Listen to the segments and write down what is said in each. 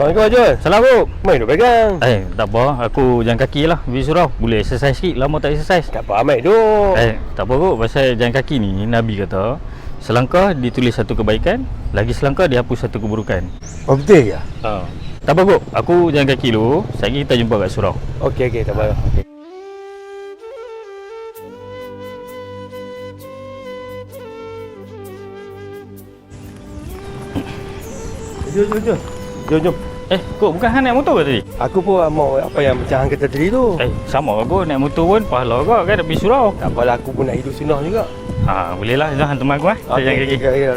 Assalamualaikum Ajun. Salam bro. Main duk pegang. Tak apa, aku jalan kaki lah pergi surau. Boleh exercise sikit, lama tak exercise. Tak apa Amai duk. Tak apa bro, pasal jalan kaki ni Nabi kata selangkah ditulis satu kebaikan, lagi selangkah dihapus satu keburukan. Oh betul ke? Tak apa bro, aku jalan kaki dulu. Sekejap kita jumpa kat surau. Okey tak apa. Okey. Jom. Kok bukan hang naik motor ke tadi? Aku pun mau apa yang macam hang kata tadi tu. Sama bro, naik motor pun pahala kau kan nak pergi surau. Tak apalah, aku pun nak hidup sunnah juga. Boleh lah, jom hang teman aku Saya jalan kaki. Okey.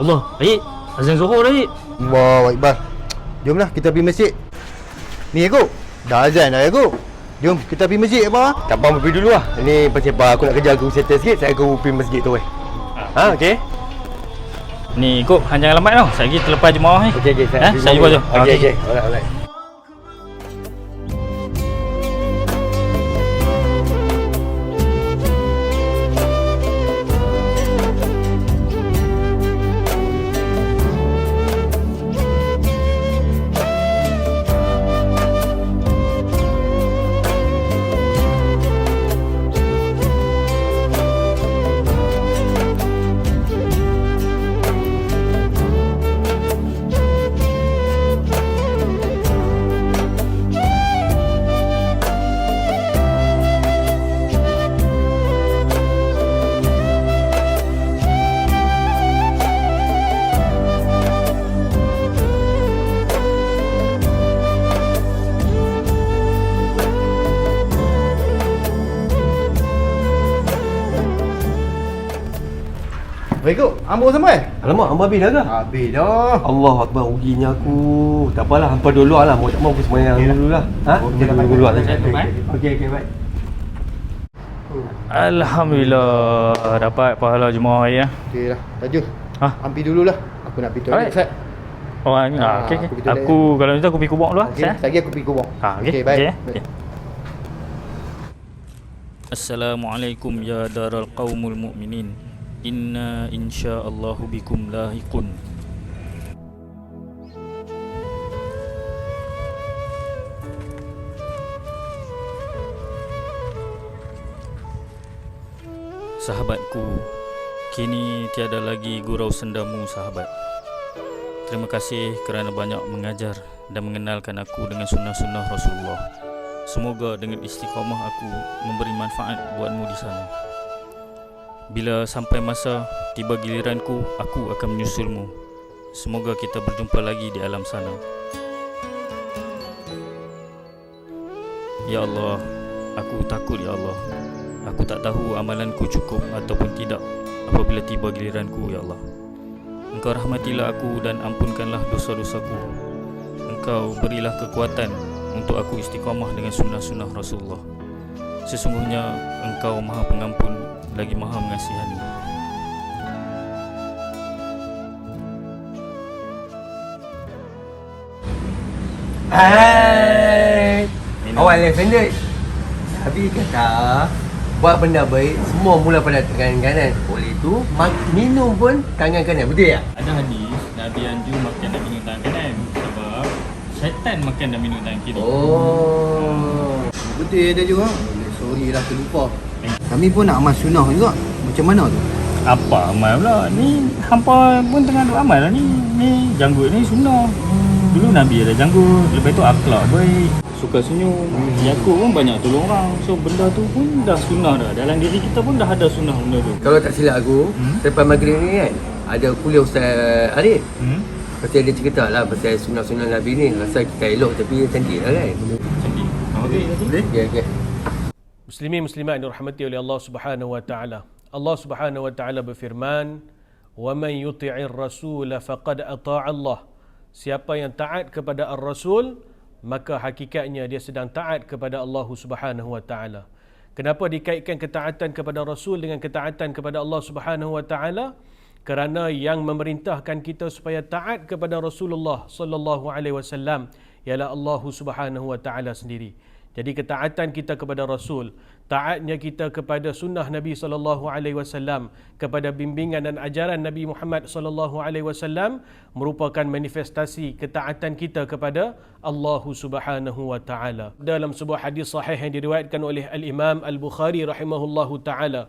Allah, Aik, azan Zuhur dah Aik. Allahu Akbar. Jomlah kita pergi masjid. Ni aku. Dah azan dah aku. Jom kita pergi masjid apa? Tak apa, pergi dulu lah. Ini pasal aku nak kerja, aku settle sikit. Saya aku pergi masjid tu okey? Ni ikut hang jangan lambat tau. Sekejap lagi terlepas jemaah ni. Okey. Saya jumpa jom. Okey. Alright. Baikku, ambo sampai? Alamak, hamba habis dah ke? Habis dah. Allah Akbar, ruginya aku. Tak apalah, hampa dulu lah. Mau tak mau aku semayang dulu lah. Kita tunggu dulu lah. Okey, baik. Alhamdulillah dapat pahala jemaah ya. Okey lah. Tajul. Ambil dululah. Aku nak pergi toilet. Ustaz. Okey. aku pergi toilet. Aku kalau macam aku pergi kubur dulu lah. Okey, lagi aku pergi kubur. Okey, baik. Assalamualaikum ya daral qaumul mu'minin. Inna insya'allahu bikum lahiqun. Sahabatku, kini tiada lagi gurau sendamu sahabat. Terima kasih kerana banyak mengajar dan mengenalkan aku dengan sunnah-sunnah Rasulullah. Semoga dengan istiqamah aku memberi manfaat buatmu di sana. Bila sampai masa tiba giliranku, aku akan menyusulmu. Semoga kita berjumpa lagi di alam sana. Ya Allah, aku takut ya Allah. Aku tak tahu amalanku cukup ataupun tidak apabila tiba giliranku ya Allah. Engkau rahmatilah aku dan ampunkanlah dosa-dosaku. Engkau berilah kekuatan untuk aku istiqamah dengan sunnah-sunnah Rasulullah. Sesungguhnya Engkau Maha Pengampun lagi Maha Mengasihani. Awal Alexander. Nabi kata buat benda baik semua mula pada tangan kanan. Oleh itu minum pun tangan kanan. Betul tak? Ada hadis Nabi anjur makan dan minum tangan kanan sebab syaitan makan dan minum tangan kiri. Betul ada juga. Sorry lah terlupa. Kami pun nak amal sunnah juga. Macam mana tu? Apa amal pula? Ni hampa pun tengah duk amal lah ni. Ni janggut ni sunnah. Dulu Nabi ada janggut, lepas tu akhlak baik, suka senyum. Yakub pun banyak tolong orang. So benda tu pun dah sunnah dah. Dalam diri kita pun dah ada sunnah benda tu. Kalau tak silap aku, lepas maghrib ni kan, ada kuliah Ustaz Arif. Pasal dia cerita lah pasal sunnah-sunnah Nabi ni. Rasa kita elok tapi cantik lah kan. Cantik. Okey. Okey. Muslimin muslimat yang dirahmati oleh Allah Subhanahu wa taala. Allah Subhanahu wa taala berfirman, "Wa man yuti'ir rasul faqad ata'a Allah." Siapa yang taat kepada ar-rasul, maka hakikatnya dia sedang taat kepada Allah Subhanahu wa taala. Kenapa dikaitkan ketaatan kepada rasul dengan ketaatan kepada Allah Subhanahu wa taala? Kerana yang memerintahkan kita supaya taat kepada Rasulullah sallallahu alaihi wasallam ialah Allah Subhanahu wa taala sendiri. Jadi ketaatan kita kepada Rasul, taatnya kita kepada sunnah Nabi sallallahu alaihi wasallam, kepada bimbingan dan ajaran Nabi Muhammad sallallahu alaihi wasallam merupakan manifestasi ketaatan kita kepada Allah Subhanahu wa taala. Dalam sebuah hadis sahih yang diriwayatkan oleh Al-Imam Al-Bukhari rahimahullahu taala,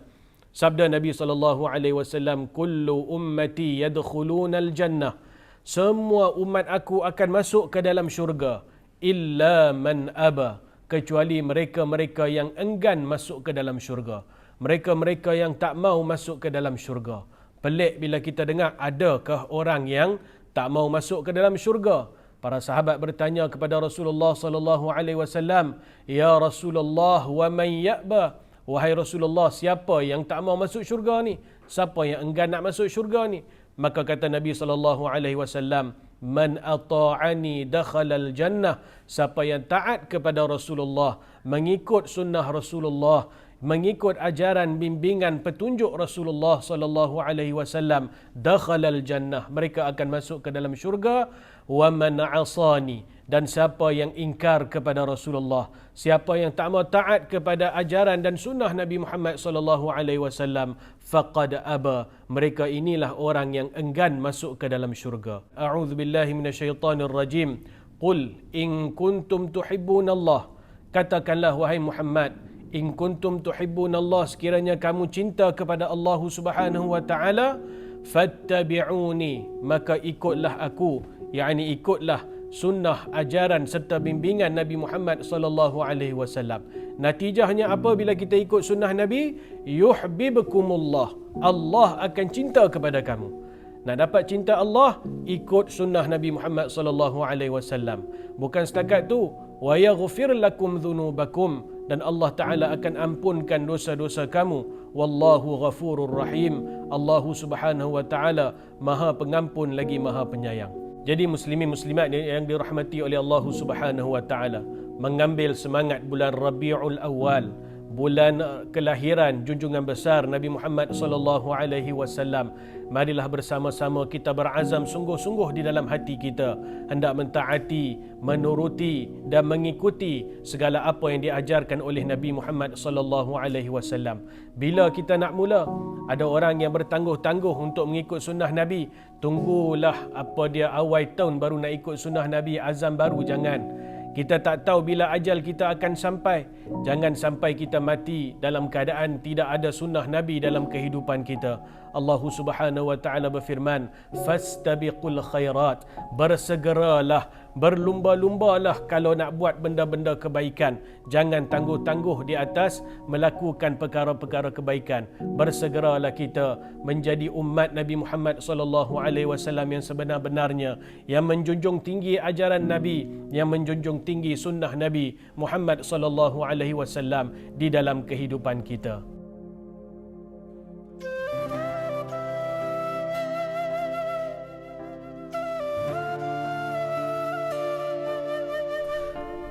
sabda Nabi sallallahu alaihi wasallam, "Kullu ummati yadkhulunal jannah." Semua umat aku akan masuk ke dalam syurga, illa man aba, kecuali mereka-mereka yang enggan masuk ke dalam syurga, mereka-mereka yang tak mau masuk ke dalam syurga. Pelik bila kita dengar, adakah orang yang tak mau masuk ke dalam syurga? Para sahabat bertanya kepada Rasulullah sallallahu alaihi wasallam, "Ya Rasulullah, wa man ya'ba?" Wahai Rasulullah, siapa yang tak mau masuk syurga ni? Siapa yang enggan nak masuk syurga ni? Maka kata Nabi sallallahu alaihi wasallam, "Man ata'ani dakhalal jannah." Siapa yang taat kepada Rasulullah, mengikut sunnah Rasulullah, mengikut ajaran bimbingan petunjuk Rasulullah sallallahu alaihi wasallam, dakhalal jannah, mereka akan masuk ke dalam syurga. Wa man 'asani, dan siapa yang ingkar kepada Rasulullah, siapa yang tak mau taat kepada ajaran dan sunnah Nabi Muhammad sallallahu alaihi wasallam, faqad aba, mereka inilah orang yang enggan masuk ke dalam syurga. A'udzubillahi minasyaitonir rajim. Qul in kuntum tuhibbunallah, katakanlah wahai Muhammad, in kuntum tuhibbunallah, sekiranya kamu cinta kepada Allah Subhanahu wa taala, fattabi'uni, maka ikutlah aku, yakni ikutlah sunnah, ajaran serta bimbingan Nabi Muhammad sallallahu alaihi wasallam. Natijahnya apa bila kita ikut sunnah Nabi? Yuhibbukumullah, Allah akan cinta kepada kamu. Nak dapat cinta Allah, ikut sunnah Nabi Muhammad sallallahu alaihi wasallam. Bukan setakat tu, wa yaghfir lakum dzunubakum, dan Allah Taala akan ampunkan dosa-dosa kamu. Wallahu ghafurur rahim. Allah Subhanahu wa taala Maha Pengampun lagi Maha Penyayang. Jadi muslimin muslimat yang dirahmati oleh Allah Subhanahu wa taala, mengambil semangat bulan Rabiul Awal, bulan kelahiran junjungan besar Nabi Muhammad sallallahu alaihi wasallam, marilah bersama-sama kita berazam sungguh-sungguh di dalam hati kita hendak mentaati, menuruti dan mengikuti segala apa yang diajarkan oleh Nabi Muhammad sallallahu alaihi wasallam. Bila kita nak mula, ada orang yang bertangguh-tangguh untuk mengikut sunnah Nabi, tunggulah apa dia awal tahun baru nak ikut sunnah Nabi, azam baru jangan. Kita tak tahu bila ajal kita akan sampai. Jangan sampai kita mati dalam keadaan tidak ada sunnah Nabi dalam kehidupan kita. Allah Subhanahu wa taala berfirman, "Fastabiqul khairat." Bersegeralah, berlumba-lumbalah kalau nak buat benda-benda kebaikan. Jangan tangguh-tangguh di atas melakukan perkara-perkara kebaikan. Bersegeralah kita menjadi umat Nabi Muhammad sallallahu alaihi wasallam yang sebenar-benarnya, yang menjunjung tinggi ajaran Nabi, yang menjunjung tinggi sunnah Nabi Muhammad sallallahu alaihi wasallam di dalam kehidupan kita.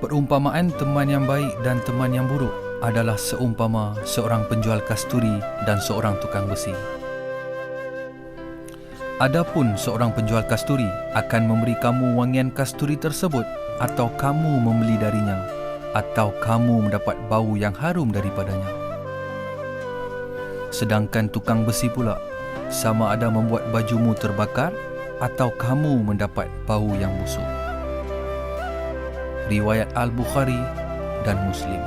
Perumpamaan teman yang baik dan teman yang buruk adalah seumpama seorang penjual kasturi dan seorang tukang besi. Adapun seorang penjual kasturi akan memberi kamu wangian kasturi tersebut, atau kamu membeli darinya, atau kamu mendapat bau yang harum daripadanya. Sedangkan tukang besi pula, sama ada membuat bajumu terbakar atau kamu mendapat bau yang busuk. Riwayat Al-Bukhari dan Muslim.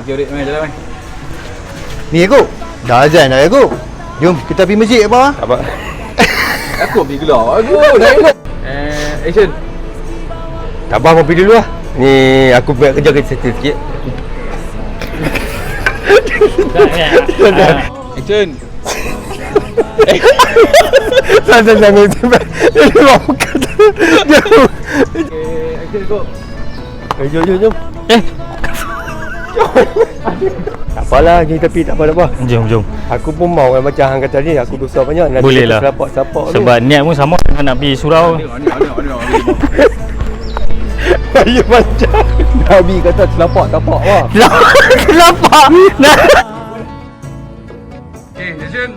Okey, Urik, mai jalan mai. Ni aku, dah azan dah aku. Jom kita pergi masjid apa? Apa? Aku pergi gelar. Aku dah elok. Action. Tak apa, pergi dulu lah. Ni aku buat kerja settle sikit. Tak, Action. Jangan sampai. Dia mau kata. Action go. Jom. Tak apalah, gini tepi tak apa. Jom. Aku pun mau kan macam hang kata ni, aku dosa banyak. Nanti Boleh lah. Selapak-selapak tu. Sebab niat pun sama dengan nak pergi surau. Ni. Ya macam Nabi kata selapak-tapak lah. Kenapa? Okay, action.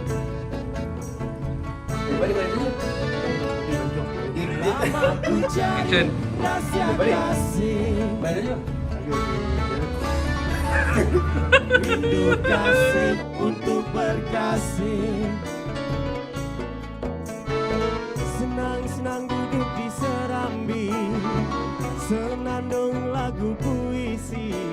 Action. Rindu kasih untuk berkasih, senang-senang duduk di serambi, senandung lagu puisi.